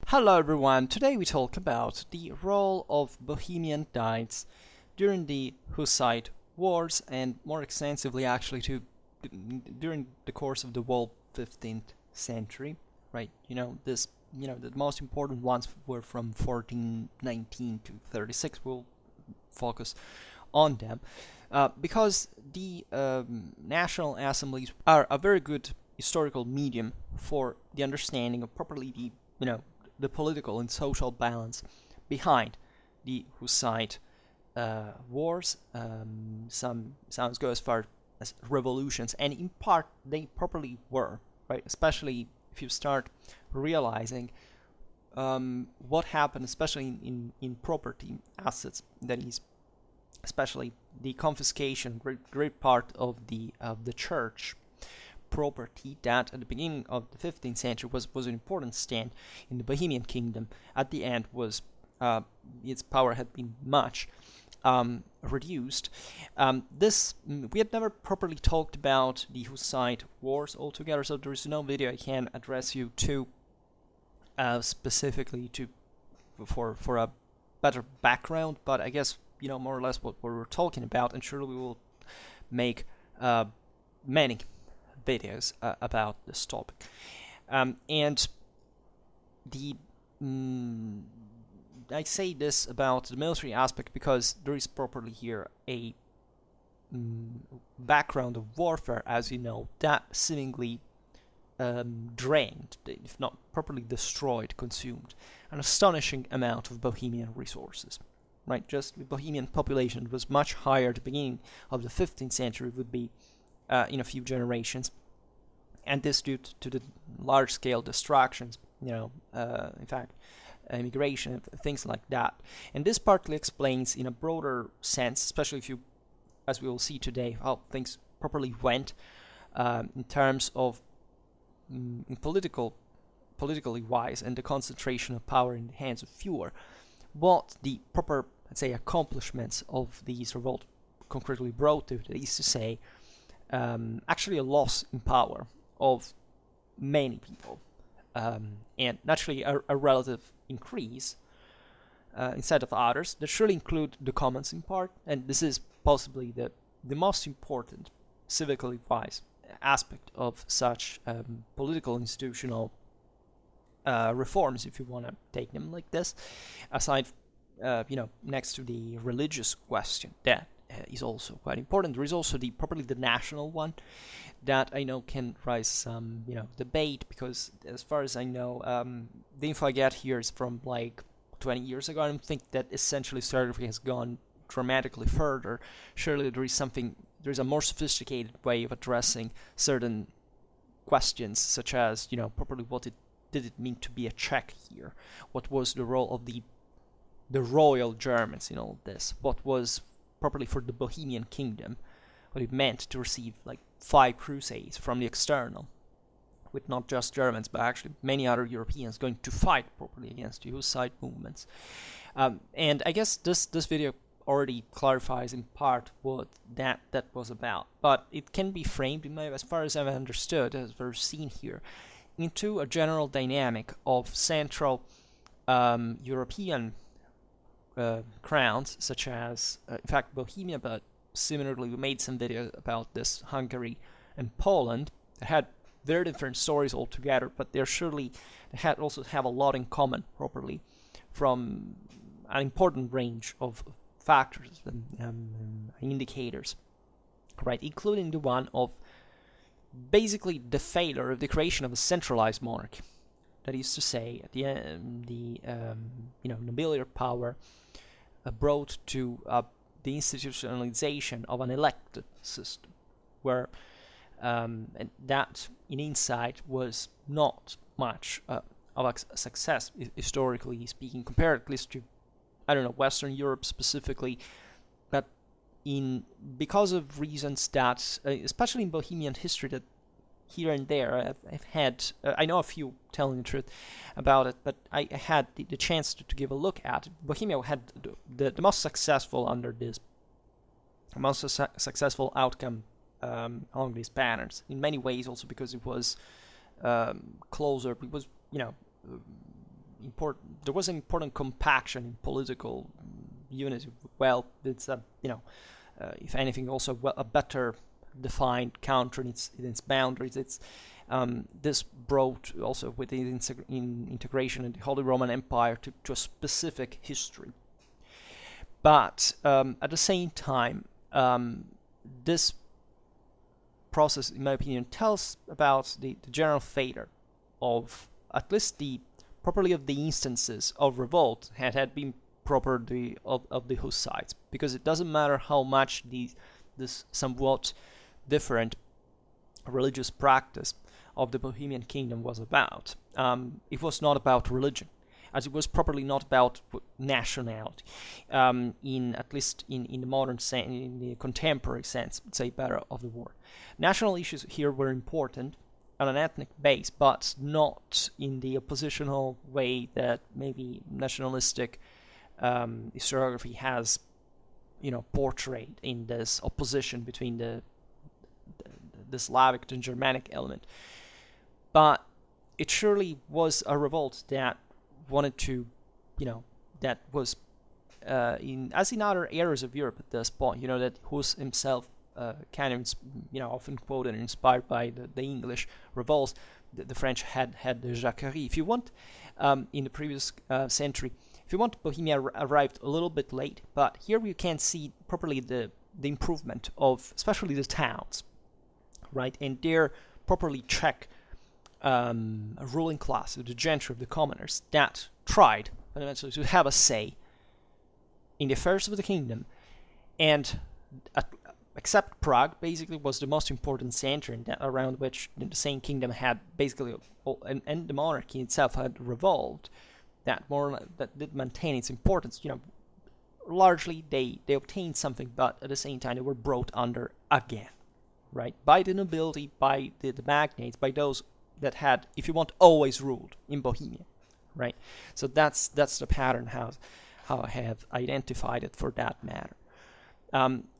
Hello everyone, today we talk about the role of Bohemian Knights during the Hussite Wars and more extensively actually during the course of the whole 15th century, right? The most important ones were from 1419 to 36. We'll focus on them because the national assemblies are a very good historical medium for the understanding of properly the political and social balance behind the Hussite wars. Some go as far as revolutions, and in part they properly were, right? Especially if you start realizing what happened, especially in property assets, that is, especially the confiscation, great part of the church property that at the beginning of the 15th century was an important stand in the Bohemian kingdom. At the end was its power had been much reduced. This we had never properly talked about the Hussite wars altogether, so there is no video I can address you to specifically to for a better background. But I guess more or less what we're talking about, and surely we will make many videos about this topic. And the I say this about the military aspect because there is properly here a background of warfare, as you know, that seemingly drained, if not properly destroyed, consumed an astonishing amount of Bohemian resources. Right, just the Bohemian population was much higher at the beginning of the 15th century, would be in a few generations, and this due to the large-scale destructions, in fact, immigration, things like that. And this partly explains, in a broader sense, especially if you, as we will see today, how things properly went in terms of politically wise, and the concentration of power in the hands of fewer, what the proper, let's say, accomplishments of these revolt concretely brought to, that is to say, actually a loss in power of many people, and naturally a relative increase instead of others that surely include the commons in part, and this is possibly the most important civically wise aspect of such political institutional reforms, if you want to take them like this, aside next to the religious question that is also quite important. There is also properly the national one that I know can raise some debate, because as far as I know, the info I get here is from like 20 years ago. I don't think that essentially historiography has gone dramatically further. Surely there is a more sophisticated way of addressing certain questions, such as properly did it mean to be a Czech here? What was the role of the royal Germans in all this? What was properly for the Bohemian kingdom? What it meant to receive like 5 crusades from the external, with not just Germans but actually many other Europeans going to fight properly against the Hussite movements. And I guess this video already clarifies in part what that was about, but it can be framed, as far as I've understood, as we're seeing here, into a general dynamic of central European crowns, such as, in fact, Bohemia, but similarly, we made some videos about this, Hungary and Poland, that had very different stories altogether, but they also have a lot in common, properly, from an important range of factors and indicators, right, including the one of basically the failure of the creation of a centralized monarchy. That is to say, at the end, the nobiliar power brought to the institutionalization of an elected system, where and that in insight was not much of a success, historically speaking, compared at least to, Western Europe specifically, but because of reasons that, especially in Bohemian history, that here and there I've had, I know a few, telling the truth about it, but I had the chance to give a look at it. Bohemia had the most successful under this, most successful outcome along these patterns, in many ways also because it was closer, it was there was an important compaction in political unity. Well, it's if anything, also a better defined country in its boundaries. It's this brought also with the integration in the Holy Roman Empire to a specific history. But at the same time, this process, in my opinion, tells about the general failure of at least the properly of the instances of revolt had been property of the Hussites, because it doesn't matter how much this somewhat different religious practice of the Bohemian kingdom was about. It was not about religion, as it was properly not about nationality. At least in the modern sense, in the contemporary sense, say better of the word, national issues here were important on an ethnic base, but not in the oppositional way that maybe nationalistic historiography has, portrayed in this opposition between the Slavic and Germanic element. But it surely was a revolt that wanted to, that was as in other areas of Europe at this point, that Hus himself kind of, often quoted and inspired by the English revolts. The French had the Jacquerie. If you want, in the previous century, if you want, Bohemia arrived a little bit late, but here you can see properly the improvement of especially the towns, right? And their properly Czech ruling class, the gentry of the commoners, that tried fundamentally to have a say in the affairs of the kingdom, and except Prague, basically was the most important center around which the same kingdom had basically, and the monarchy itself had revolved. That did maintain its importance. Largely they obtained something, but at the same time they were brought under again, right? By the nobility, by the magnates, by those that had, if you want, always ruled in Bohemia, right? So that's the pattern how I have identified it for that matter.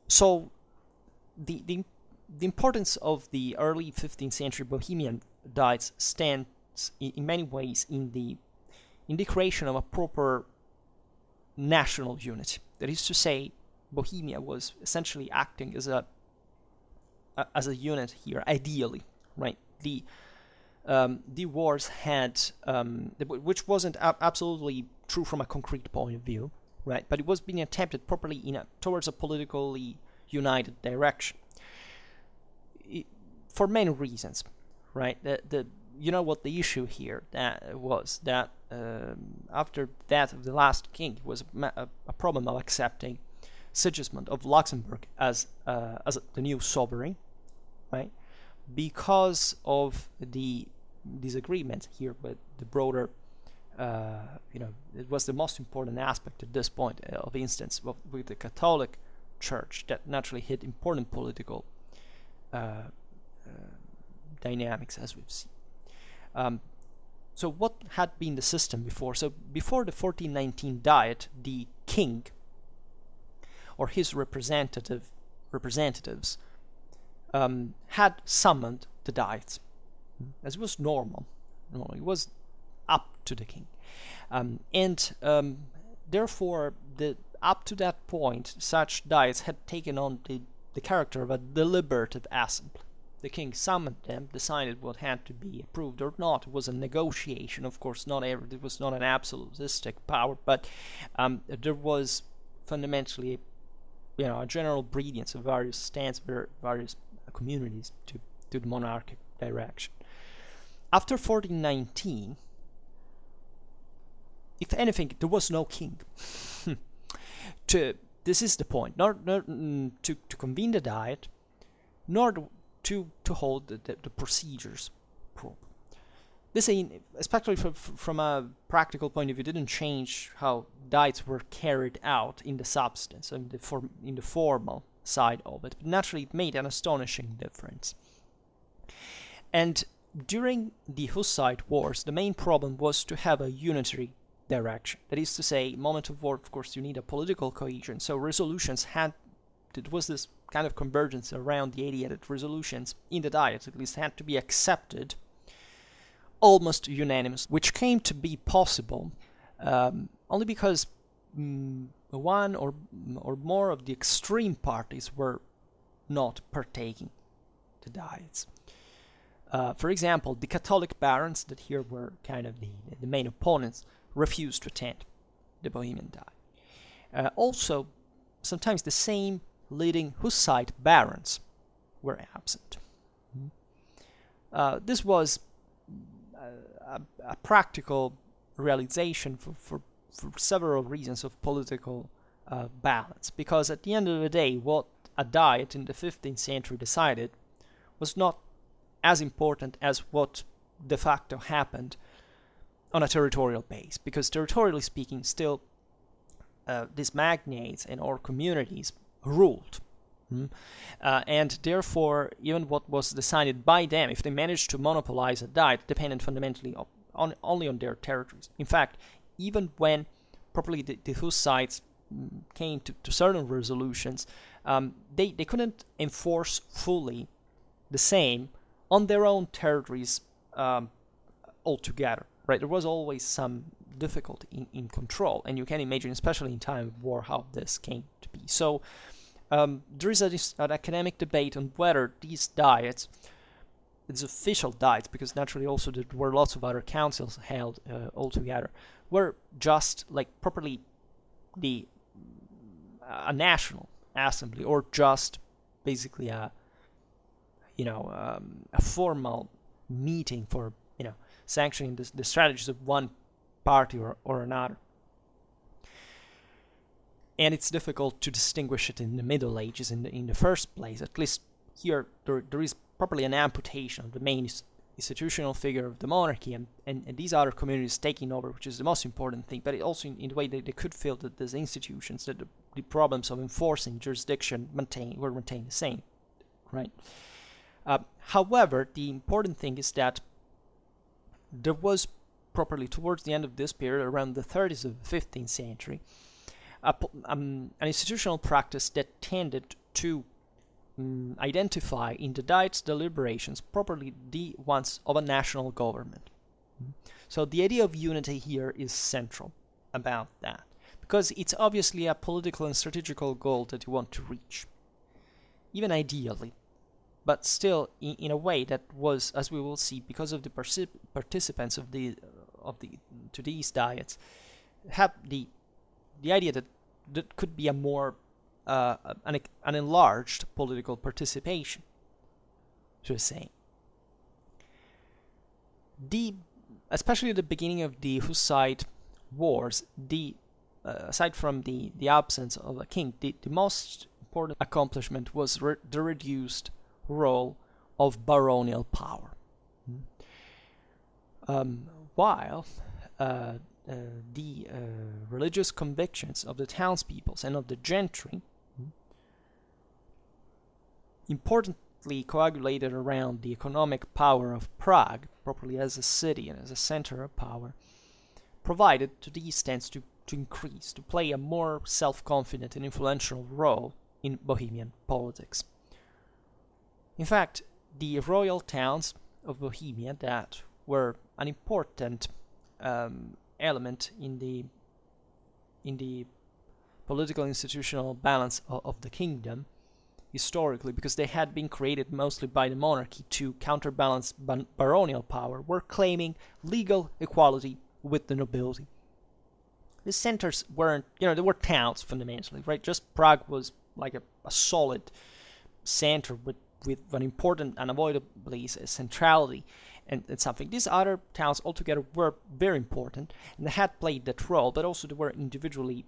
So the importance of the early 15th century Bohemian Diets stands in many ways in the creation of a proper national unity. That is to say, Bohemia was essentially acting as a unit here, ideally, right? The wars had, which wasn't absolutely true from a concrete point of view, right? But it was being attempted properly towards a politically united direction, for many reasons, right? What the issue here was that after that of the last king, it was a problem of accepting Sigismund of Luxembourg as the new sovereign, right? Because of the disagreement here with the broader, it was the most important aspect at this point of instance with the Catholic Church that naturally hit important political dynamics, as we've seen. So what had been the system before? So before the 1419 Diet, the king or his representatives had summoned the Diets, as was normal. It was up to the king, and therefore up to that point, such Diets had taken on the character of a deliberative assembly. The king summoned them, decided what had to be approved or not. It was a negotiation, of course. It was not an absolutistic power, but there was fundamentally, a general obedience of various stands, various communities to the monarchic direction. After 1419, if anything, there was no king. This is the point. Not to convene the Diet, nor to hold the procedures proper. This, especially from a practical point of view, didn't change how Diets were carried out in the substance and in the formal side of it. But naturally, it made an astonishing difference. And during the Hussite wars, the main problem was to have a unitary direction. That is to say, moment of war, of course, you need a political cohesion. So resolutions it was this kind of convergence around the 88 resolutions in the Diet, at least, had to be accepted almost unanimous, which came to be possible only because one or more of the extreme parties were not partaking the Diets. For example, the Catholic barons, that here were kind of the main opponents, refused to attend the Bohemian Diet. Also, sometimes the same leading Hussite barons were absent. This was a practical realization for several reasons of political balance, because at the end of the day, what a Diet in the 15th century decided was not as important as what de facto happened on a territorial base, because territorially speaking, still these magnates and or communities ruled. And therefore, even what was decided by them, if they managed to monopolize a Diet, depended fundamentally only on their territories. In fact, even when properly the Hussites came to certain resolutions, they couldn't enforce fully the same on their own territories altogether. Right? There was always some difficulty in control, and you can imagine, especially in time of war, how this came to be. So there is an academic debate on whether these Diets, these official Diets, because naturally also there were lots of other councils held altogether, were just like properly a national assembly, or just basically a formal meeting for sanctioning the strategies of one party or another. And it's difficult to distinguish it in the Middle Ages in the first place. At least here there is properly an amputation of the main institutional figure of the monarchy, and these other communities taking over, which is the most important thing. But it also in the way they could feel that these institutions, that the problems of enforcing jurisdiction were maintained the same, right? However, the important thing is that there was properly towards the end of this period, around the 30s of the 15th century, an institutional practice that tended to identify in the Diet's deliberations properly the ones of a national government. So the idea of unity here is central about that, because it's obviously a political and strategical goal that you want to reach, even ideally, but still in a way that was, as we will see, because of the participants of to these Diets, have the idea that could be a more an enlarged political participation, so to say. Especially at the beginning of the Hussite wars, aside from the absence of a king, the most important accomplishment was the reduced role of baronial power. While the religious convictions of the townspeople and of the gentry importantly coagulated around the economic power of Prague, properly as a city and as a center of power, provided to these tends to increase, to play a more self-confident and influential role in Bohemian politics. In fact, the royal towns of Bohemia that were an important element in the political institutional balance of the kingdom historically, because they had been created mostly by the monarchy to counterbalance baronial power, were claiming legal equality with the nobility. The centers weren't, they were towns fundamentally, right? Just Prague was like a solid center with an important, unavoidably centrality and something. These other towns altogether were very important, and they had played that role, but also they were individually,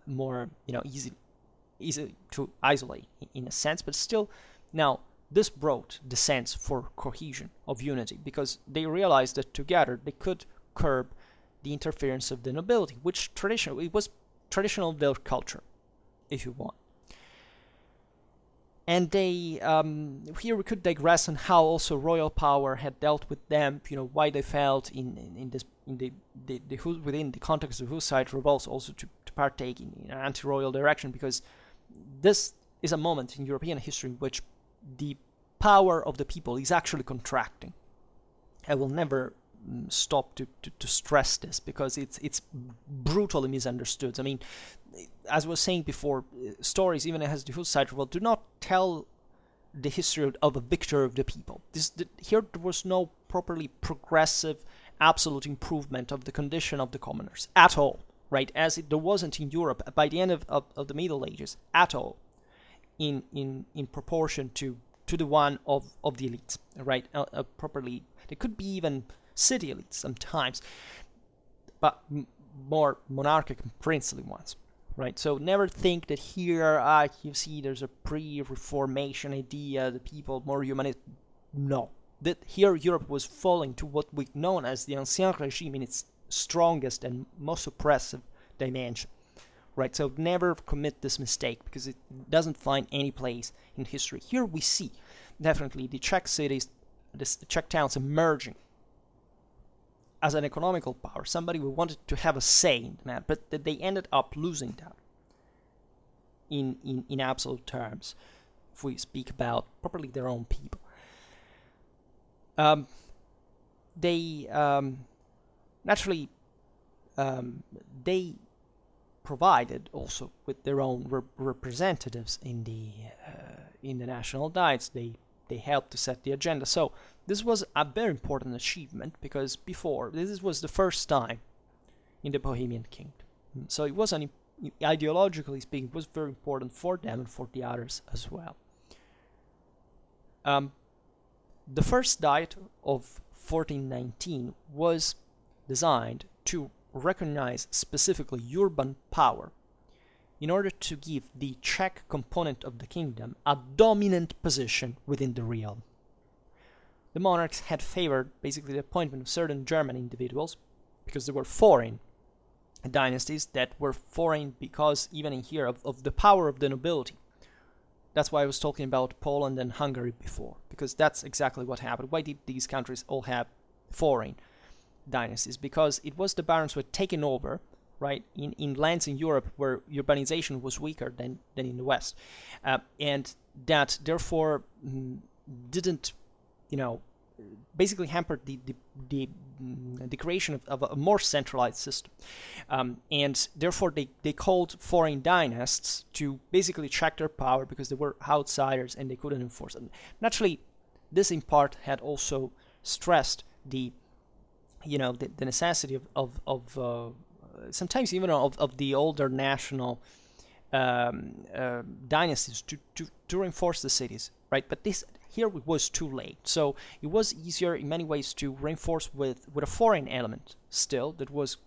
more, easy to isolate in a sense, but still, now, this brought the sense for cohesion, of unity, because they realized that together they could curb the interference of the nobility, which it was traditional their culture, if you want. And they, here we could digress on how also royal power had dealt with them, why they felt within the context of Hussite revolts also to partake in an anti-royal direction, because this is a moment in European history in which the power of the people is actually contracting. I will never stop to stress this, because it's brutally misunderstood. I mean, as I was saying before, stories, even as the Hussite revolt, do not tell the history of a victory of the people. Here there was no properly progressive, absolute improvement of the condition of the commoners at all, right? As there wasn't in Europe by the end of the Middle Ages at all, in proportion to the one of the elites, right? Properly, there could be even city elites sometimes, but more monarchic and princely ones. Right, so never think that here, you see, there's a pre-Reformation idea, the people more humanist. No, that here Europe was falling to what we known as the Ancien Regime in its strongest and most oppressive dimension. Right, so never commit this mistake, because it doesn't find any place in history. Here we see definitely the Czech cities, the Czech towns emerging as an economical power, somebody who wanted to have a say in the matter, but that they ended up losing that in absolute terms, if we speak about properly their own people. They naturally they provided also with their own representatives in the national diets. They helped to set the agenda. So this was a very important achievement, because before, this was the first time in the Bohemian kingdom. So it was, ideologically speaking, it was very important for them and for the others as well. The first diet of 1419 was designed to recognize specifically urban power in order to give the Czech component of the kingdom a dominant position within the realm. The monarchs had favored basically the appointment of certain German individuals, because they were foreign dynasties that were foreign, because even in here of the power of the nobility. That's why I was talking about Poland and Hungary before, because that's exactly what happened. Why did these countries all have foreign dynasties? Because it was the barons who had taken over, right, in lands in Europe where urbanization was weaker than in the West, and that therefore didn't, basically hampered the creation of a more centralized system, and therefore they called foreign dynasts to basically check their power, because they were outsiders and they couldn't enforce it. Naturally, this in part had also stressed the necessity of sometimes even of the older national dynasties to reinforce the cities, right? But this here it was too late, so it was easier in many ways to reinforce with a foreign element still that was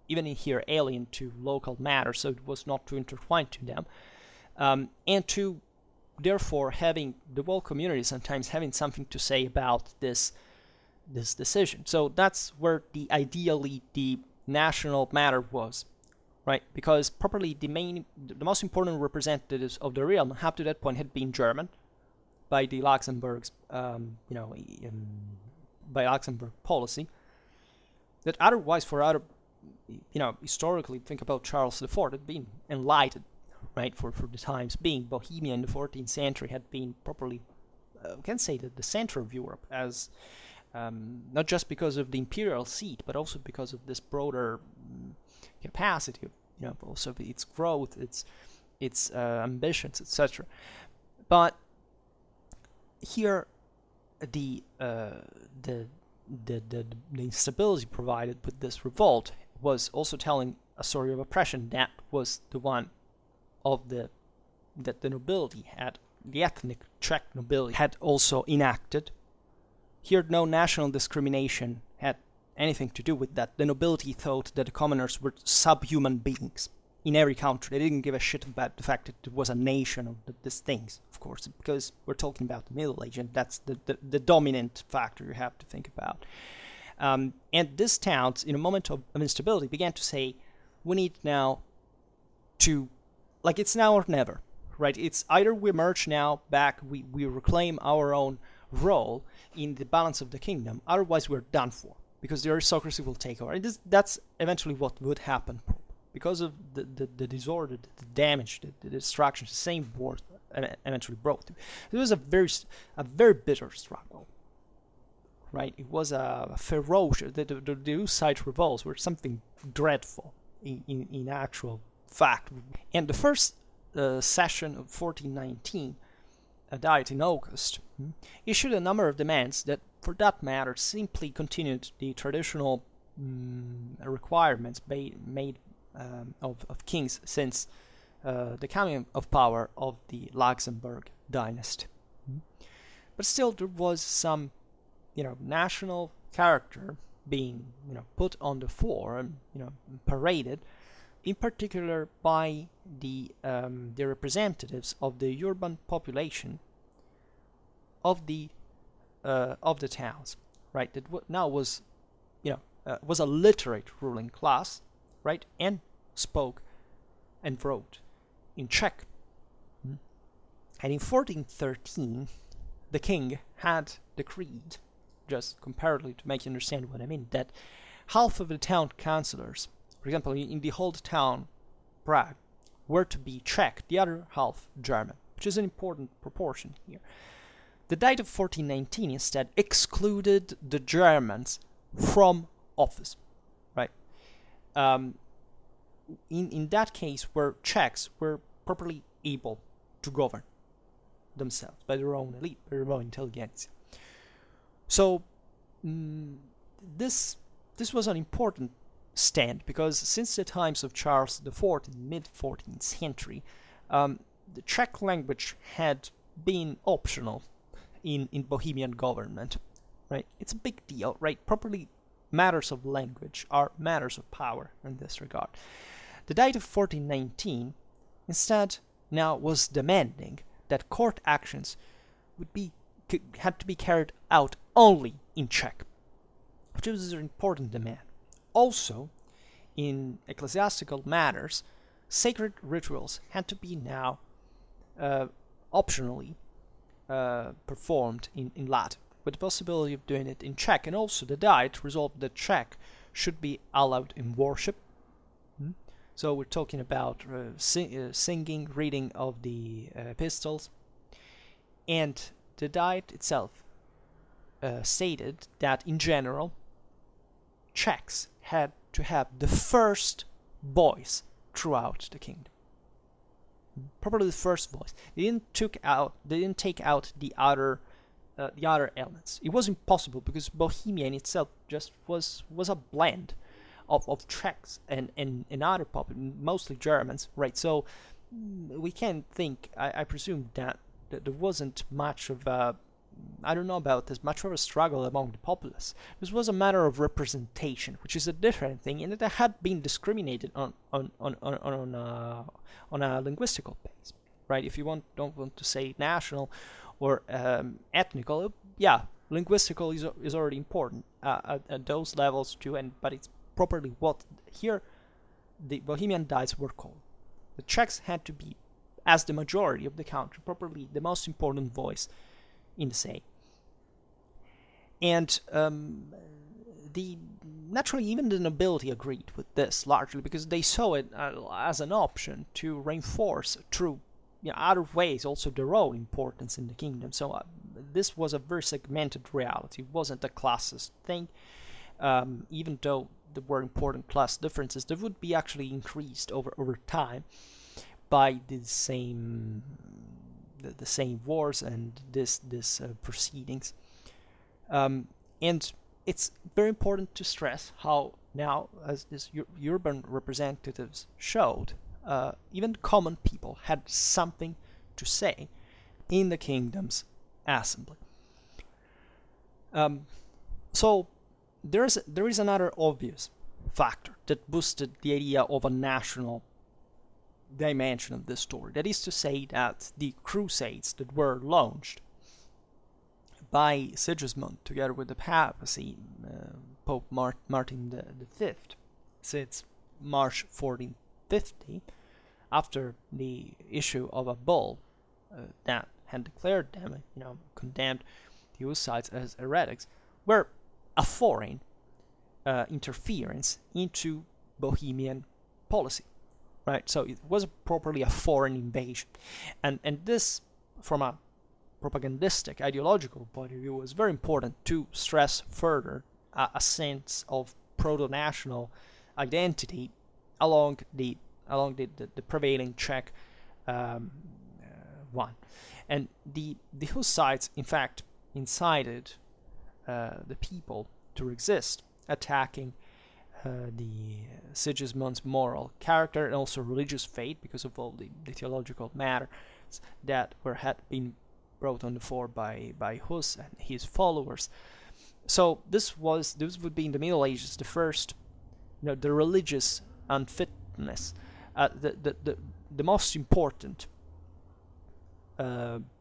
even in here alien to local matters, so it was not too intertwined to them, and to therefore having the whole community sometimes having something to say about this decision. So that's where ideally the national matter was, right? Because properly the most important representatives of the realm up to that point had been German, by the Luxembourg's, by Luxembourg policy, that otherwise for other, historically, think about Charles IV, had been enlightened, right, for the times being. Bohemia in the 14th century had been properly, we can say that the center of Europe, as not just because of the imperial seat, but also because of this broader capacity, also of its growth, its ambitions, etc. But here, the instability provided with this revolt was also telling a story of oppression. That was the one of that the nobility had, the ethnic Czech nobility had also enacted. Here, no national discrimination had anything to do with that. The nobility thought that the commoners were subhuman beings in every country. They didn't give a shit about the fact that it was a nation of these things, of course, because we're talking about the Middle Age, and that's the dominant factor you have to think about. And these towns, in a moment of instability, began to say, we need now to, like, it's now or never, right? It's either we emerge now back, we reclaim our own role in the balance of the kingdom, otherwise we're done for, because the aristocracy will take over. And that's eventually what would happen. Because of the disorder, the damage, the destruction, the same war eventually brought to. It was a very bitter struggle, right? It was a ferocious. The Hussite revolts were something dreadful in actual fact. And the first session of 1419, died in August, issued a number of demands that, for that matter, simply continued the traditional requirements made of kings since the coming of power of the Luxembourg dynasty. But still, there was some, national character being, put on the fore and, paraded, in particular by the representatives of the urban population of the towns, right? That now was, was a literate ruling class, right, and spoke and wrote in Czech. And in 1413, the king had decreed, just comparatively to make you understand what I mean, that half of the town councillors, for example, in the whole town, Prague, were to be Czech, the other half German, which is an important proportion here. The Diet of 1419 instead excluded the Germans from office, right? In that case, where Czechs were properly able to govern themselves by their own elite, by their own intelligence. So this was an important stand, because since the times of Charles IV in mid-14th century, the Czech language had been optional in Bohemian government, right? It's a big deal, right? Properly, matters of language are matters of power in this regard. The Diet of 1419 instead now was demanding that court actions had to be carried out only in Czech, which was an important demand. Also, in ecclesiastical matters, sacred rituals had to be now optionally performed in Latin, with the possibility of doing it in Czech. And also the Diet resolved that Czech should be allowed in worship. So we're talking about singing, reading of the epistles. And the Diet itself stated that, in general, Czechs had to have the first voice throughout the kingdom. Probably the first voice. They didn't take out the other elements. It was impossible, because Bohemia in itself just was a blend of Czechs and other mostly Germans, right? So we can think, I presume, that there wasn't much of a, I don't know about this, much of a struggle among the populace. This was a matter of representation, which is a different thing, and it had been discriminated on a linguistical base, right? If you don't want to say national or ethnical, yeah, linguistical is already important at those levels too, but it's properly what here the Bohemian Diets were called. The Czechs had to be, as the majority of the country, properly the most important voice in the say. And naturally, even the nobility agreed with this largely, because they saw it as an option to reinforce through other ways also their own importance in the kingdom. So this was a very segmented reality. It wasn't a classist thing, even though there were important class differences that would be actually increased over time by the same wars and this proceedings. And it's very important to stress how now, as this urban representatives showed, even common people had something to say in the kingdom's assembly. So there is another obvious factor that boosted the idea of a national dimension of this story. That is to say that the crusades that were launched by Sigismund together with the papacy, Pope Martin V, since March 1450, after the issue of a bull that had declared them, condemned the Hussites as heretics, were a foreign interference into Bohemian policy, right? So it was properly a foreign invasion, and this, from a propagandistic, ideological point of view, was very important to stress further a sense of proto-national identity along the prevailing Czech one. And the Hussites, in fact, incited the people to resist, attacking the Sigismund's moral character and also religious faith, because of all the theological matters that had been brought on the fore by Hus and his followers. So this would be in the Middle Ages the first, the religious unfitness, the most important,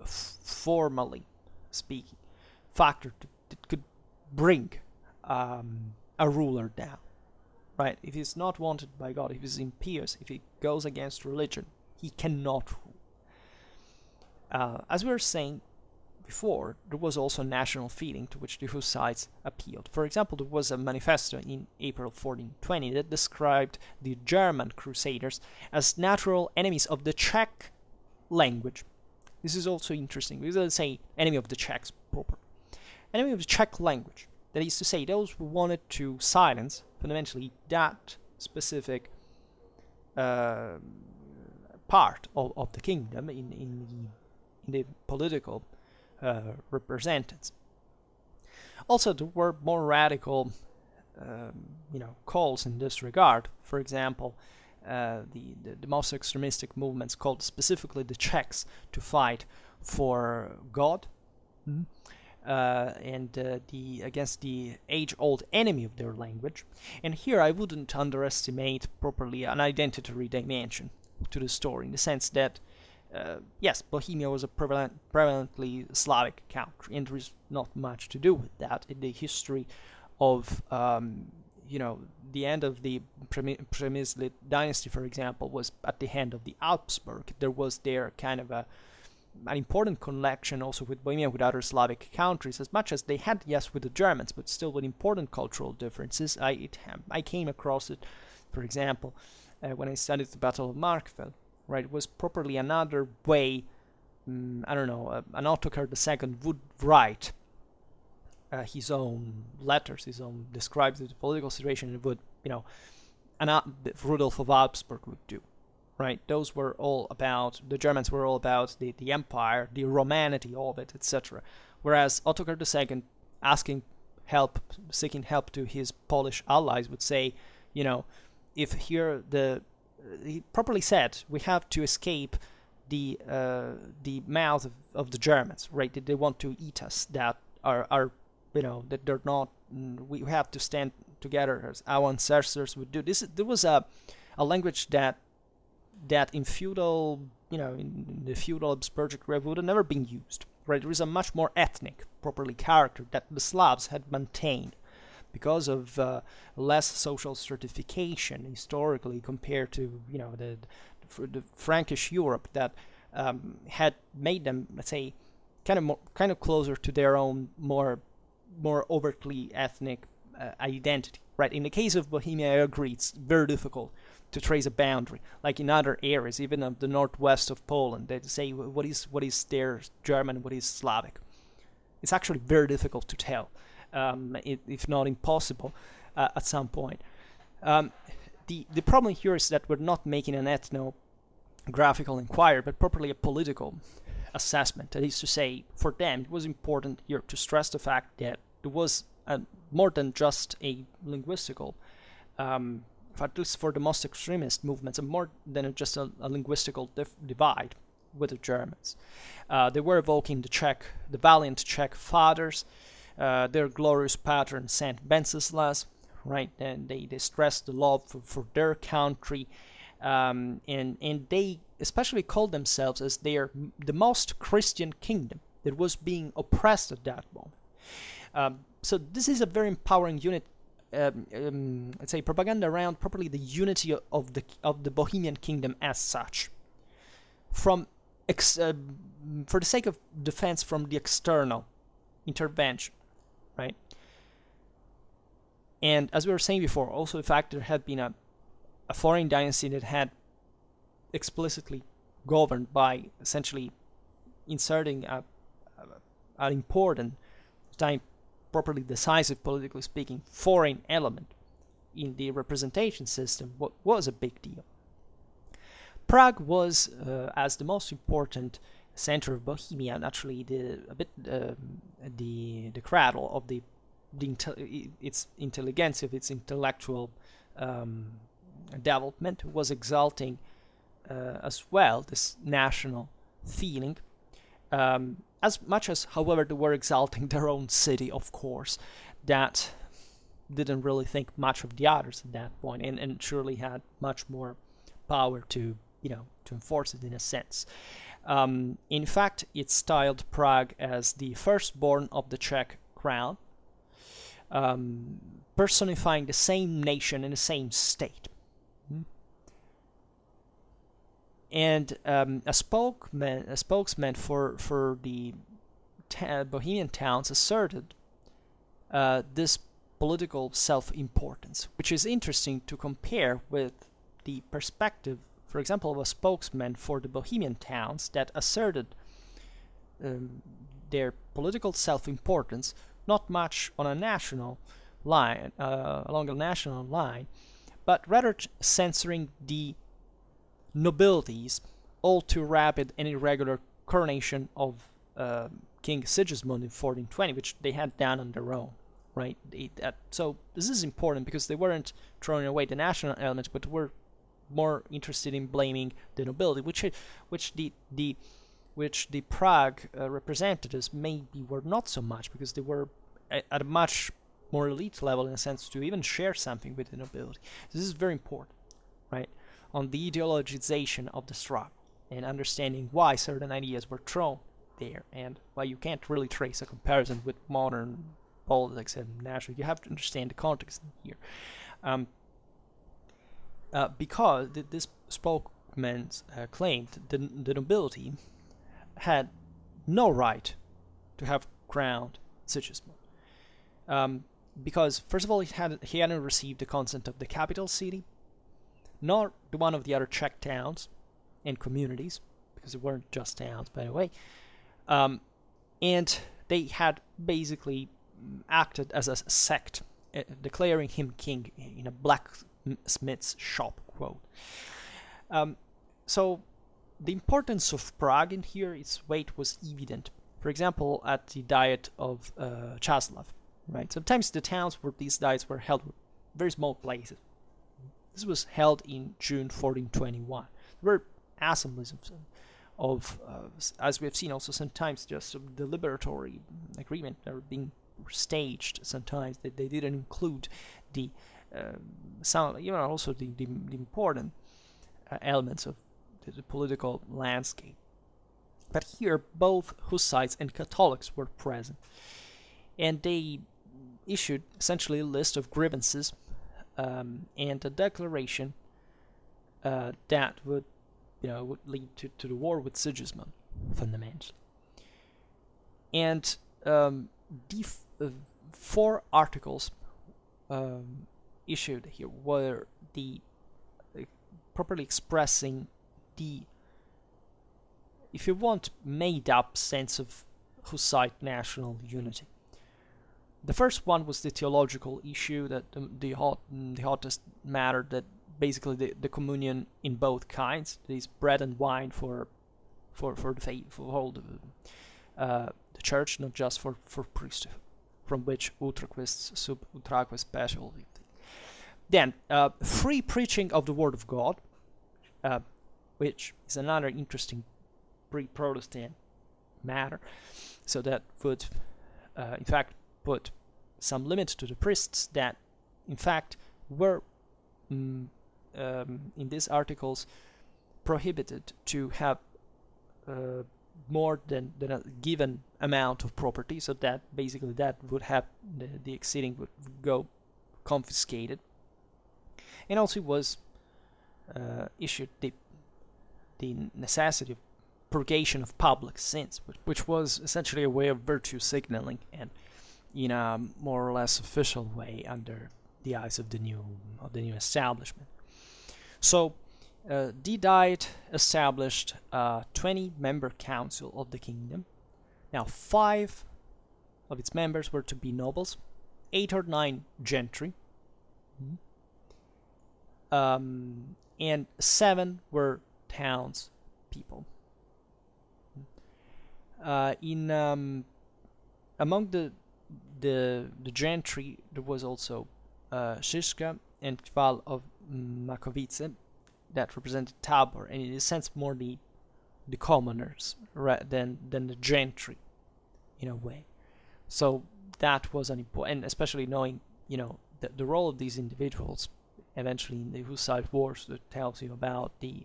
formally speaking, factor that could bring a ruler down. Right? If he's not wanted by God, if he's impious, if he goes against religion, he cannot rule. As we were saying before, there was also national feeling to which the Hussites appealed. For example, there was a manifesto in April 1420 that described the German crusaders as natural enemies of the Czech language. This is also interesting because they say enemy of the Czechs proper. Enemy of the Czech language. That is to say, those who wanted to silence, fundamentally, that specific part of the kingdom in the political representatives. Also, there were more radical, calls in this regard. For example, the most extremistic movements called specifically the Czechs to fight for God. Against the age-old enemy of their language. And here I wouldn't underestimate properly an identitary dimension to the story, in the sense that, yes, Bohemia was a prevalently Slavic country, and there is not much to do with that. In the history of, the end of the Przemysl dynasty, for example, was at the hand of the Habsburg. There was there kind of an important connection also with Bohemia, with other Slavic countries, as much as they had, yes, with the Germans, but still with important cultural differences. I came across it, for example, when I studied the Battle of Markfeld. Right, it was properly another way. An Ottokar II would write his own letters, describes the political situation, and would, Rudolf of Habsburg would do. Right, those were all about, the Germans were all about the empire, the Romanity of it, etc. Whereas Ottokar II, seeking help to his Polish allies, would say, if here he properly said, we have to escape the mouth of the Germans, right? That they want to eat us, that are that they're not. We have to stand together as our ancestors would do. There was a language that in feudal, in the feudal Habsburgic Republic would have never been used. Right? There is a much more ethnic, properly character that the Slavs had maintained because of less social stratification historically compared to the Frankish Europe that had made them, let's say, kind of closer to their own more overtly ethnic identity. Right? In the case of Bohemia, I agree, it's very difficult to trace a boundary, like in other areas, even of the northwest of Poland. They say what is their German, what is Slavic. It's actually very difficult to tell, if not impossible, at some point. The problem here is that we're not making an ethnographical inquiry, but properly a political assessment. That is to say, for them, it was important here to stress the fact that there was more than just a linguistical, at least for the most extremist movements, more than just a linguistical divide with the Germans. They were evoking the valiant Czech fathers, their glorious patron Saint Wenceslas, right? And they stressed the love for their country, and they especially called themselves as the most Christian kingdom that was being oppressed at that moment. So this is a very empowering unit. Let's say propaganda around properly the unity of the Bohemian kingdom as such, for the sake of defense from the external intervention, right? And as we were saying before, also the fact there had been a foreign dynasty that had explicitly governed by essentially inserting an important, time properly decisive, politically speaking, foreign element in the representation system was a big deal. Prague was, as the most important center of Bohemia, naturally the cradle of its intelligentsia, its intellectual development, was exalting as well this national feeling, as much as, however, they were exalting their own city, of course, that didn't really think much of the others at that point, and surely had much more power to enforce it in a sense. In fact, it styled Prague as the firstborn of the Czech crown, personifying the same nation and the same state. And a spokesman for the Bohemian towns asserted this political self-importance, which is interesting to compare with the perspective, for example, of a spokesman for the Bohemian towns that asserted their political self-importance not much on a national line, along a national line, but rather censoring the nobilities' all too rapid and irregular coronation of King Sigismund in 1420, which they had done on their own, right? So this is important because they weren't throwing away the national element, but were more interested in blaming the nobility, which the Prague representatives maybe were not so much, because they were at a much more elite level in a sense to even share something with the nobility. This is very important, right? On the ideologization of the struggle and understanding why certain ideas were thrown there and why you can't really trace a comparison with modern politics and national. You have to understand the context here. Because this spokesman claimed the nobility had no right to have crowned Sigismund. Because, first of all, he hadn't received the consent of the capital city, nor the one of the other Czech towns and communities, because they weren't just towns, by the way. And they had basically acted as a sect, declaring him king in a blacksmith's shop, quote. So the importance of Prague in here, its weight was evident. For example, at the Diet of Czaslav, right? Sometimes the towns where these diets were held were very small places. This was held in June 1421. There were assemblies of as we have seen also sometimes just a deliberatory agreement that were being staged sometimes. They didn't include the also the important elements of the political landscape. But here both Hussites and Catholics were present, and they issued essentially a list of grievances and a declaration that would lead to the war with Sigismund, fundamentally. And the 4 articles issued here were the properly expressing the, if you want, made-up sense of Hussite national unity. The first one was the theological issue, that the hottest matter, that basically the communion in both kinds, this bread and wine for the faith, for all the church, not just for priesthood, from which Utraquist's sub-Utraquist specialty. Then free preaching of the word of God, which is another interesting pre-Protestant matter. So that would, in fact, put some limit to the priests that, in fact, were in these articles prohibited to have more than a given amount of property, so that basically that would have the exceeding would go confiscated. And also was issued the necessity of purgation of public sins, which was essentially a way of virtue signaling, and in a more or less official way under the eyes of the new establishment. So the Diet established a 20-member council of the kingdom Now, 5 of its members were to be nobles, 8 or 9 gentry, and 7 were townspeople. Among the gentry, there was also Szyszka and Kval of Makowice that represented Tabor, and in a sense more the commoners than the gentry, in a way. So that was an important, and especially knowing, the role of these individuals eventually in the Hussite Wars, that tells you about the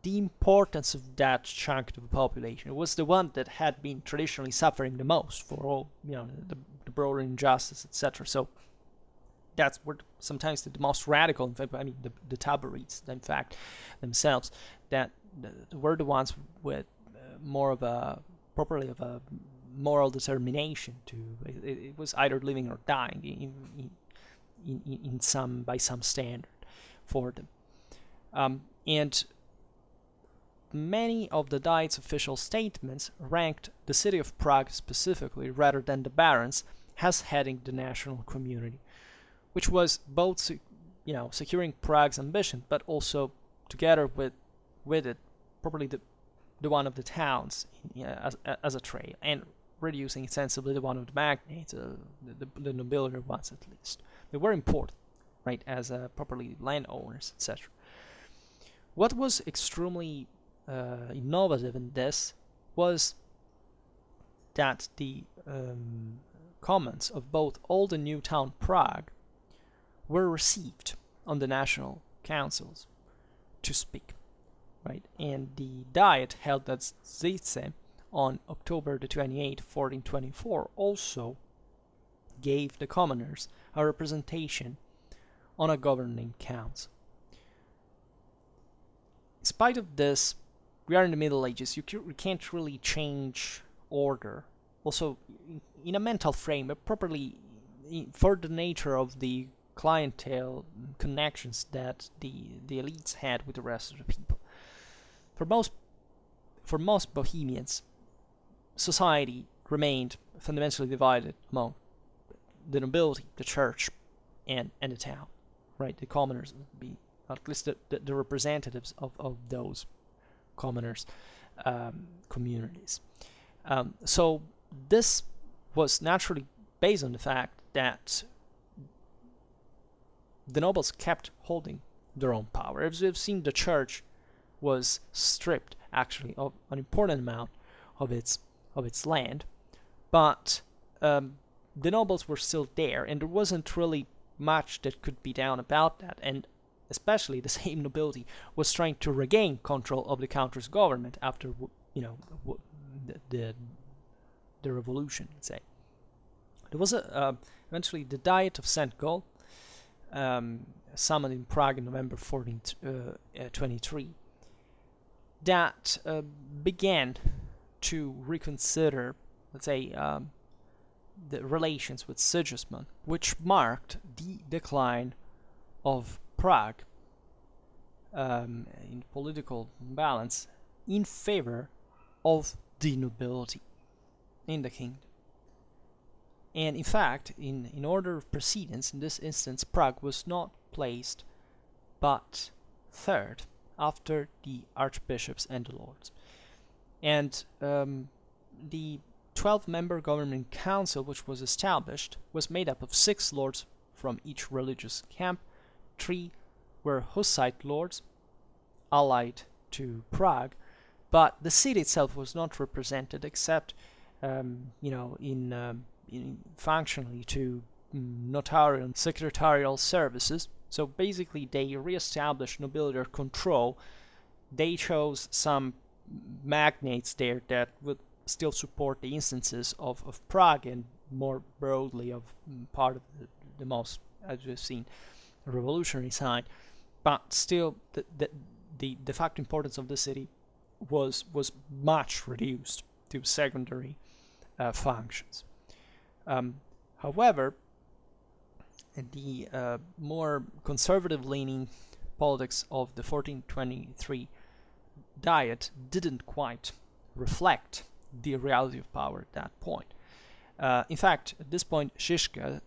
importance of that chunk of the population. It was the one that had been traditionally suffering the most for all, the broader injustice, etc. So that's where sometimes the most radical, the Taborites, in fact, themselves, that were the ones with more of a moral determination to. It was either living or dying by some standard for them, and many of the Diet's official statements ranked the city of Prague specifically, rather than the barons, as heading the national community, which was both, securing Prague's ambition, but also together with it, probably the one of the towns as a trade, and reducing sensibly the one of the magnates, the nobility ones at least. They were important, right, as properly landowners, etc. What was extremely innovative in this was that the comments of both Old and New Town Prague were received on the national councils to speak, right? And the Diet held at Zice on October the 28th, 1424, also gave the commoners a representation on a governing council. In spite of this, we are in the Middle Ages. You can't really change order. Also, in a mental frame, but properly for the nature of the clientele connections that the elites had with the rest of the people. For most Bohemians, society remained fundamentally divided among the nobility, the church, and the town. Right, the commoners would be at least the representatives of those commoners' communities. So this was naturally based on the fact that the nobles kept holding their own power. As we've seen, the church was stripped actually of an important amount of its land, but the nobles were still there, and there wasn't really much that could be done about that. And especially the same nobility was trying to regain control of the country's government after, the revolution, let's say. There was eventually the Diet of St. Gall, summoned in Prague in November 1423, that began to reconsider, let's say, the relations with Sigismund, which marked the decline of Prague in political balance in favor of the nobility in the kingdom. And in fact, in order of precedence, in this instance, Prague was not placed but third after the archbishops and the lords. And the 12-member governing council, which was established, was made up of 6 lords from each religious camp. 3 were Hussite lords, allied to Prague, but the city itself was not represented except, in functionally to notarial and secretarial services. So basically, they re-established nobility control. They chose some magnates there that would still support the instances of Prague, and more broadly of part of the most, as we've seen, revolutionary side. But still, the de facto importance of the city was much reduced to secondary functions. However, the more conservative-leaning politics of the 1423 Diet didn't quite reflect the reality of power at that point. In fact, at this point, Žižka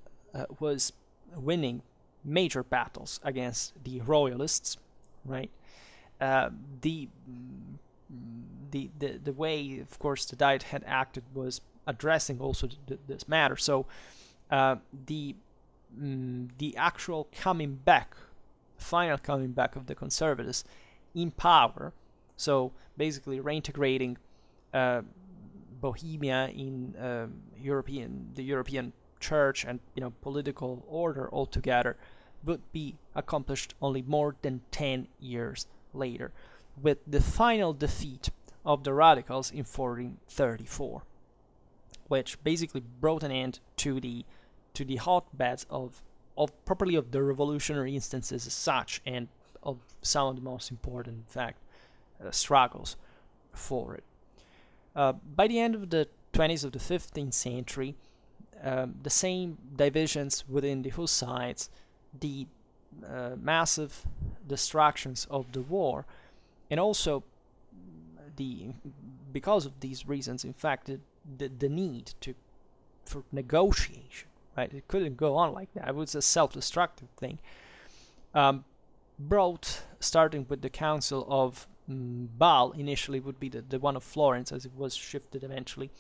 was winning major battles against the royalists, right? The way, of course, the Diet had acted was addressing also this matter. So the actual coming back, final coming back of the conservatives in power, so basically reintegrating Bohemia in the European Church and political order altogether, would be accomplished only more than 10 years later, with the final defeat of the radicals in 1434, which basically brought an end to the hotbeds of the revolutionary instances as such, and of some of the most important, in fact, struggles for it. By the end of the 20s of the 15th century, the same divisions within the Hussites, the massive destructions of the war, and also because of these reasons, in fact, the need for negotiation, right? It couldn't go on like that. It was a self-destructive thing. Brought, starting with the Council of Bâle, initially would be the one of Florence, as it was shifted eventually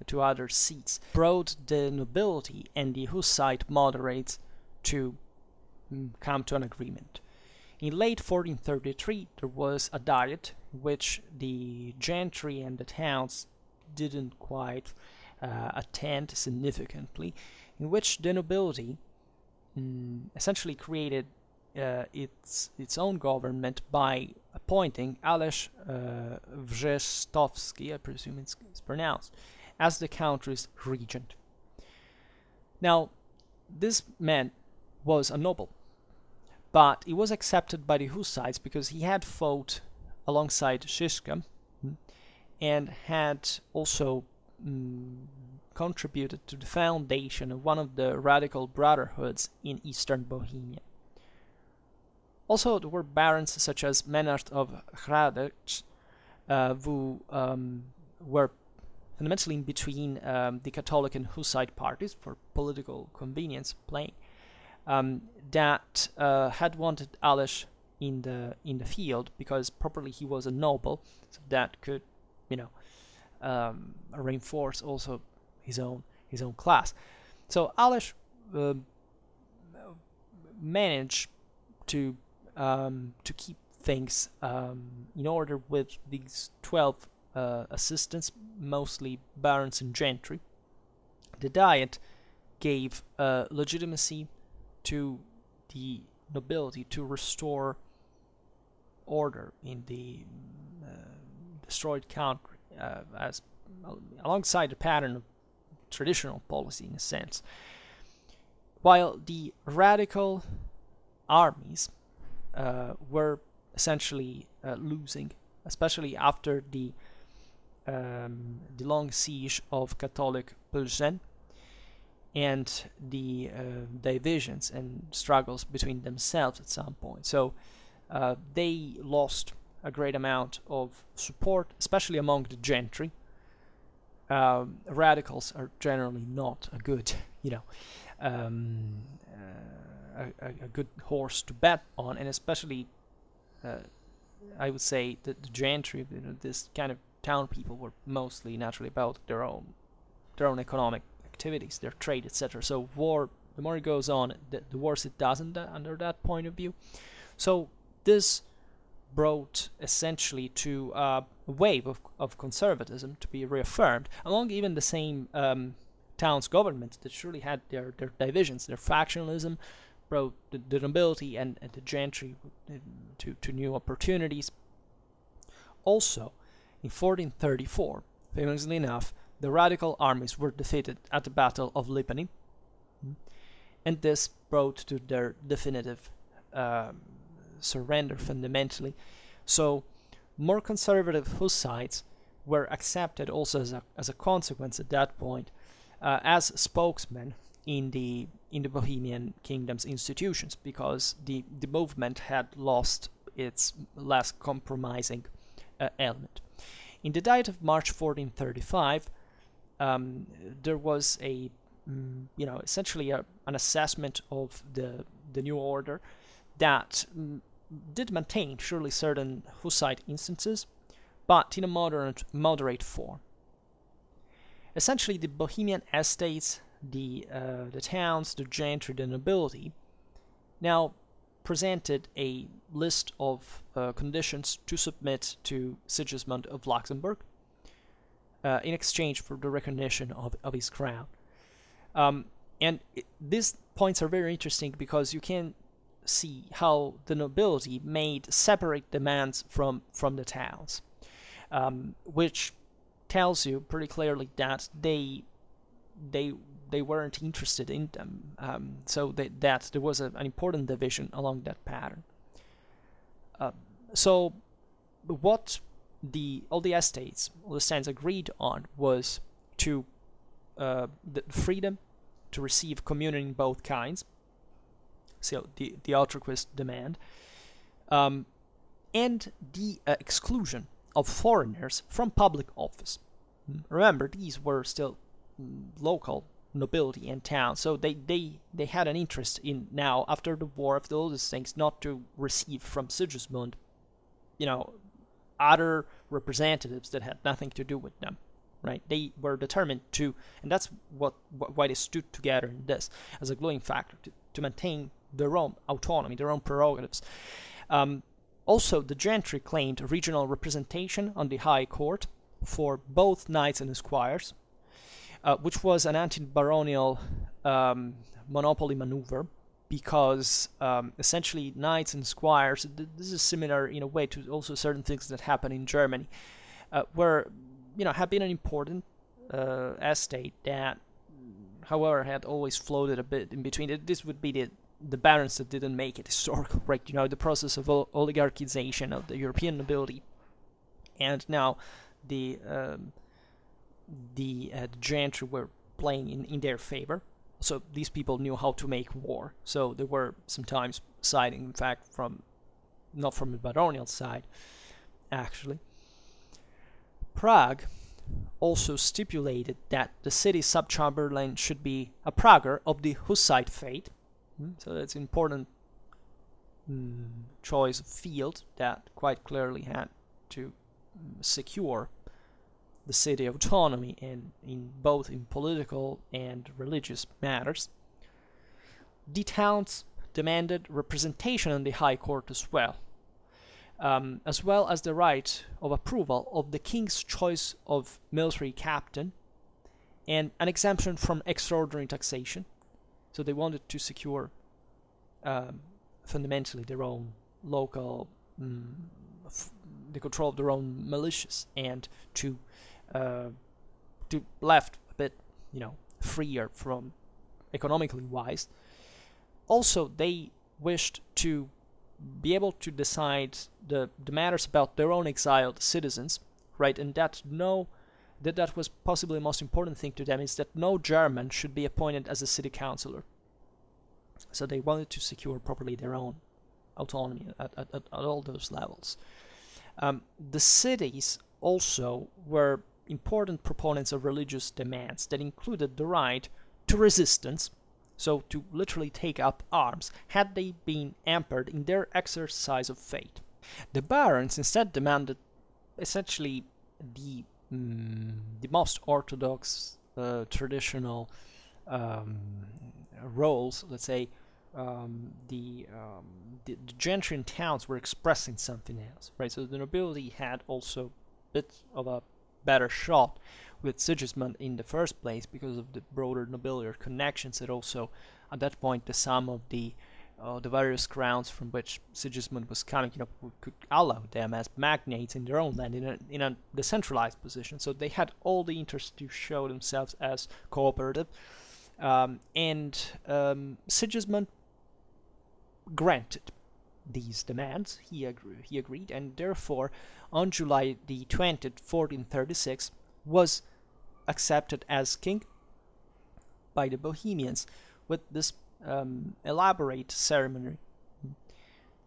to other seats, brought the nobility and the Hussite moderates to come to an agreement. In late 1433, there was a diet which the gentry and the towns didn't quite attend significantly, in which the nobility essentially created its own government by appointing Aleš Wrzesztowski, I presume it's pronounced, as the country's regent. Now, this man was a noble, but he was accepted by the Hussites because he had fought alongside Žižka and had also contributed to the foundation of one of the radical brotherhoods in eastern Bohemia. Also, there were barons such as Menard of Hradec, who were fundamentally in between the Catholic and Hussite parties for political convenience playing, that had wanted Aleš in the field because properly he was a noble, so that could reinforce also his own class. So Aleš managed to keep things in order with these 12 assistants, mostly barons and gentry. The Diet gave legitimacy to the nobility to restore order in the destroyed country, as alongside the pattern of traditional policy in a sense. While the radical armies were essentially losing, especially after the long siege of Catholic Plzeň and the divisions and struggles between themselves at some point. So they lost a great amount of support, especially among the gentry. Radicals are generally not a good, a good horse to bet on, and especially I would say that the gentry, this kind of town people, were mostly naturally about their own economic activities, their trade, etc. So war, the more it goes on, the worse it does under that point of view. So this brought essentially to a wave of conservatism to be reaffirmed among even the same town's governments that surely had their divisions, their factionalism, brought the nobility and the gentry to new opportunities. Also, in 1434, famously enough, the radical armies were defeated at the Battle of Lipany, and this brought to their definitive surrender fundamentally. So more conservative Hussites were accepted also as a consequence at that point as spokesmen in the Bohemian kingdom's institutions, because the movement had lost its less compromising element. In the Diet of March 1435, there was essentially an assessment of the new order that did maintain surely certain Hussite instances, but in a moderate form. Essentially, the Bohemian estates, the towns, the gentry, the nobility, now presented a list of conditions to submit to Sigismund of Luxembourg in exchange for the recognition of his crown. These points are very interesting because you can see how the nobility made separate demands from the towns, which tells you pretty clearly that they weren't interested in them. So that there was an important division along that pattern. So what all the estates, all the stands agreed on was to the freedom to receive communion in both kinds, so the Utraquist demand, and the exclusion of foreigners from public office. Remember, these were still local nobility and towns, so they had an interest in, now after the war, after all these things, not to receive from Sigismund, other representatives that had nothing to do with them. Right? They were determined to, and that's why they stood together in this as a gluing factor, to maintain their own autonomy, their own prerogatives. Also, the gentry claimed regional representation on the High Court for both knights and esquires, which was an anti-baronial monopoly maneuver, because essentially knights and squires, this is similar in a way to also certain things that happen in Germany, where have been an important estate that, however, had always floated a bit in between. This would be the barons that didn't make it historical, right? The process of oligarchization of the European nobility, and now the gentry were playing in their favor. So these people knew how to make war. So they were sometimes siding, in fact, not from the baronial side, actually. Prague also stipulated that the city sub-chamberlain should be a Prager of the Hussite faith. So that's an important choice of field that quite clearly had to secure the city autonomy in both in political and religious matters. The towns demanded representation on the High Court as well as the right of approval of the king's choice of military captain, and an exemption from extraordinary taxation. So they wanted to secure fundamentally their own local, the control of their own militias, and to left a bit, freer from economically wise. Also, they wished to be able to decide the matters about their own exiled citizens, right? And that was possibly the most important thing to them, is that no German should be appointed as a city councillor. So they wanted to secure properly their own autonomy at all those levels. The cities also were important proponents of religious demands that included the right to resistance, so to literally take up arms, had they been hampered in their exercise of faith. The barons instead demanded essentially the most orthodox, traditional roles. Let's say the gentry in towns were expressing something else, right? So the nobility had also a bit of a better shot with Sigismund in the first place because of the broader nobiliary connections, and also at that point the sum of the various crowns from which Sigismund was coming, could allow them as magnates in their own land in a decentralized position. So they had all the interest to show themselves as cooperative, and Sigismund granted these demands. He agreed, and therefore on July the 20th, 1436, was accepted as king by the Bohemians with this elaborate ceremony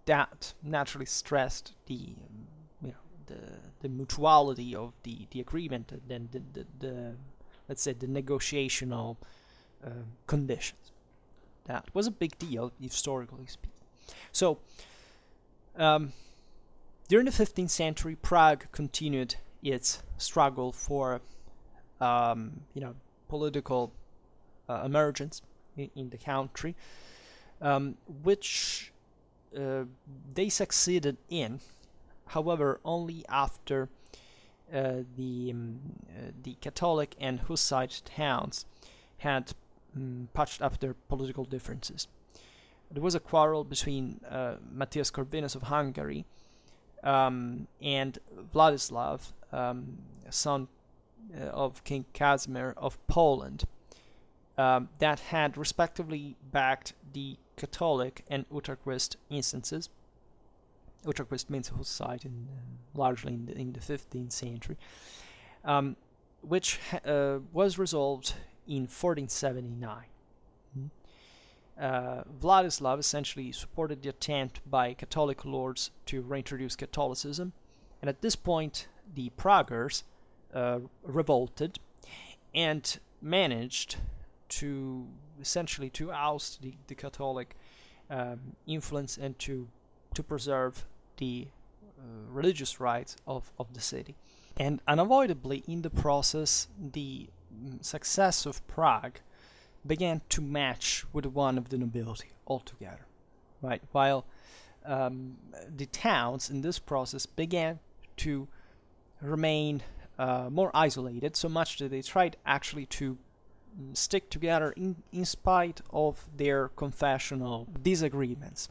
that naturally stressed the the mutuality of the agreement, and then the let's say the negotiational conditions. That was a big deal historically speaking. So during the 15th century, Prague continued its struggle for political emergence in the country, which they succeeded in. However, only after the Catholic and Hussite towns had patched up their political differences. There was a quarrel between Matthias Corvinus of Hungary and Vladislav, son of King Casimir of Poland, that had respectively backed the Catholic and Utraquist instances. Utraquist means Hussite, largely in the 15th century, which was resolved in 1479. Vladislav essentially supported the attempt by Catholic lords to reintroduce Catholicism, and at this point the Praguers revolted and managed to essentially to oust the Catholic influence and to preserve the religious rights of the city. And unavoidably in the process, the success of Prague began to match with one of the nobility altogether, right? While the towns in this process began to remain more isolated, so much that they tried actually to stick together in spite of their confessional disagreements.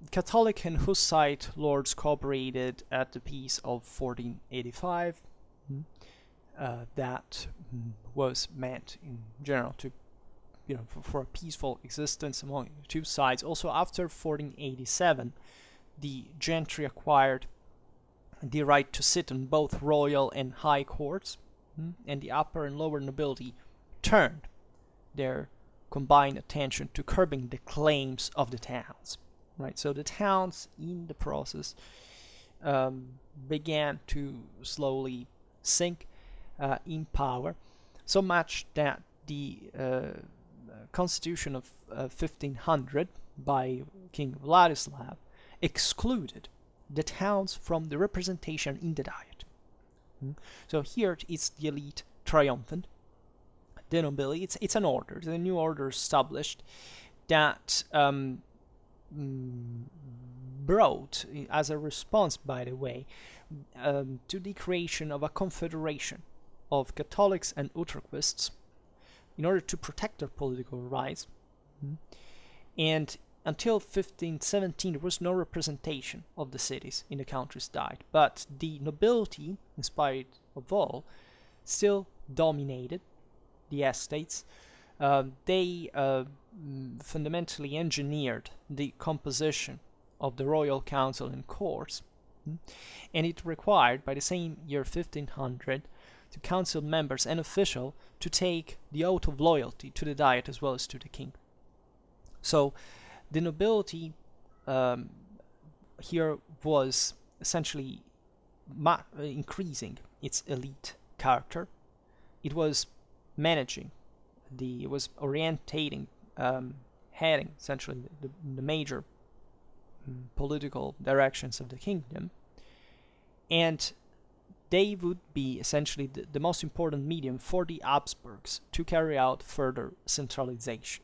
Catholic and Hussite lords cooperated at the Peace of 1485. That was meant in general to, for a peaceful existence among the two sides. Also, after 1487, the gentry acquired the right to sit on both royal and high courts, and the upper and lower nobility turned their combined attention to curbing the claims of the towns. Right, so the towns in the process began to slowly sink in power, so much that the Constitution of 1500 by King Vladislav excluded the towns from the representation in the Diet. So here it's the elite triumphant, the nobility. It's an order, the new order established that brought, as a response, by the way, to the creation of a confederation of Catholics and Utraquists in order to protect their political rights. And until 1517, there was no representation of the cities in the country's diet, but the nobility, in spite of all, still dominated the estates. They fundamentally engineered the composition of the royal council and courts, and it required, by the same year 1500, the council members and officials to take the oath of loyalty to the diet as well as to the king. So the nobility here was essentially increasing its elite character. It was managing it was orientating, heading essentially the major political directions of the kingdom, and they would be essentially the most important medium for the Habsburgs to carry out further centralization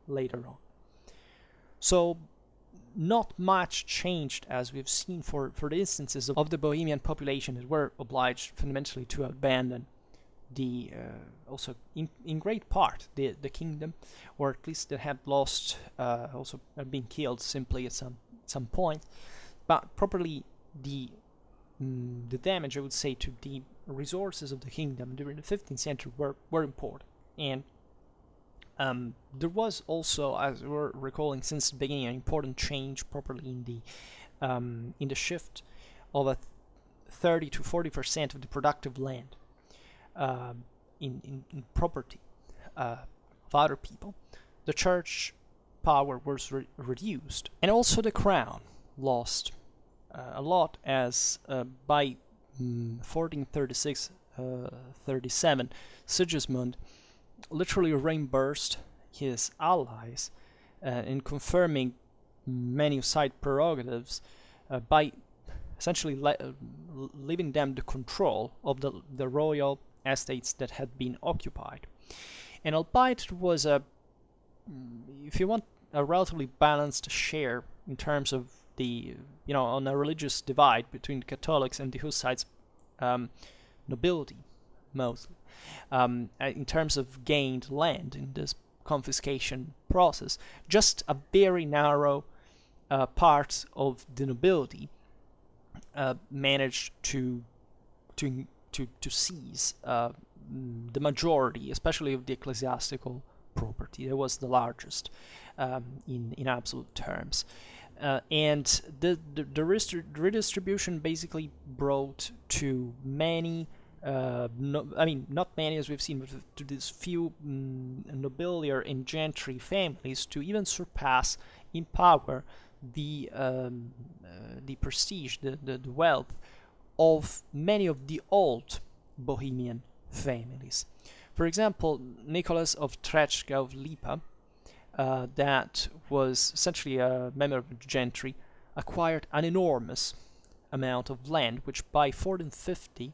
later on. So not much changed, as we've seen for the instances of the Bohemian population that were obliged fundamentally to abandon the also in great part the kingdom, or at least that had lost also been killed simply at some point. But properly the damage, I would say, to the resources of the kingdom during the 15th century were important. And there was also, as we're recalling since the beginning, an important change properly in the shift of a 30 to 40% of the productive land in property of other people. The church power was reduced, and also the crown lost a lot, as by 1436-37, Sigismund literally reimbursed his allies in confirming many Hussite prerogatives by essentially leaving them the control of the royal estates that had been occupied. And albeit it was if you want, a relatively balanced share in terms of the, on a religious divide between the Catholics and the Hussites, nobility mostly, in terms of gained land in this confiscation process, just a very narrow part of the nobility managed to seize the majority, especially of the ecclesiastical property. That was the largest in absolute terms. And the redistribution basically brought to many, not many as we've seen, but to these few nobiliar and gentry families to even surpass in power the prestige, the wealth of many of the old Bohemian families. For example, Nicholas of Treczka of Lipa, that was essentially a member of the gentry, acquired an enormous amount of land, which by 1450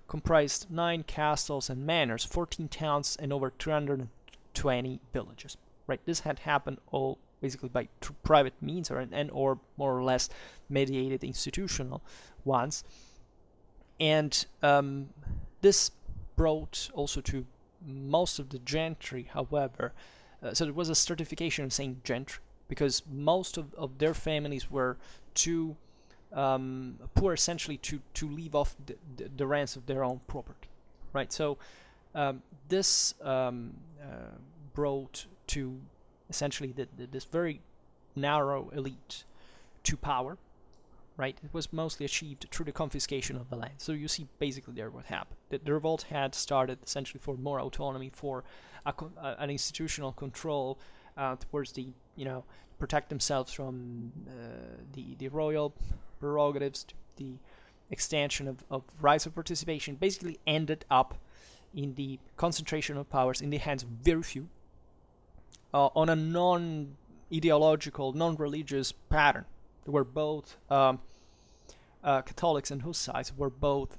comprised 9 castles and manors, 14 towns, and over 320 villages. Right, this had happened all basically by private means, or more or less mediated institutional ones, and this brought also to most of the gentry, however, so there was a certification saying gentry, because most of their families were too poor essentially to leave off the rents of their own property, right? So this brought to essentially this very narrow elite to power, right? It was mostly achieved through the confiscation of the land. So you see basically there what happened. The revolt had started essentially for more autonomy, for an institutional control towards the, protect themselves from the royal prerogatives, the extension of rights of participation, basically ended up in the concentration of powers in the hands of very few, on a non-ideological, non-religious pattern. They were both Catholics and Hussites, were both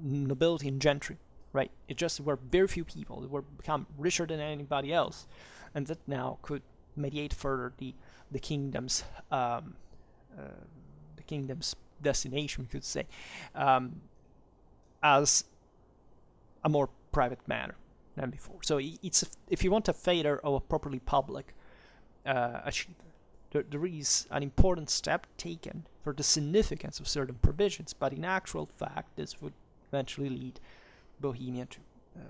nobility and gentry, right? It just were very few people that were become richer than anybody else, and that now could mediate further the kingdom's destination, we could say, as a more private matter than before. So it's if you want a failure of a properly public achievement, there is an important step taken for the significance of certain provisions, but in actual fact, this would eventually lead Bohemia to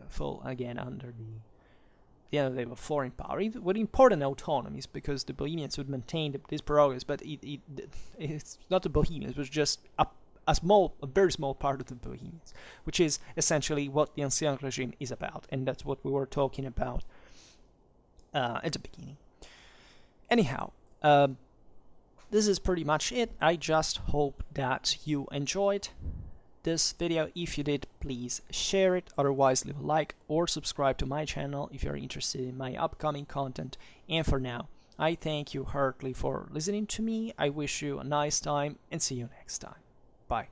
fall again under the end of the day of a foreign power, with important autonomies, because the Bohemians would maintain these prerogatives, but it's not the Bohemians, it was just a very small part of the Bohemians, which is essentially what the Ancien regime is about, and that's what we were talking about at the beginning. Anyhow, this is pretty much it. I just hope that you enjoyed this video. If you did, please share it, otherwise leave a like or subscribe to my channel if you're interested in my upcoming content. And for now, I thank you heartily for listening to me. I wish you a nice time and see you next time. Bye.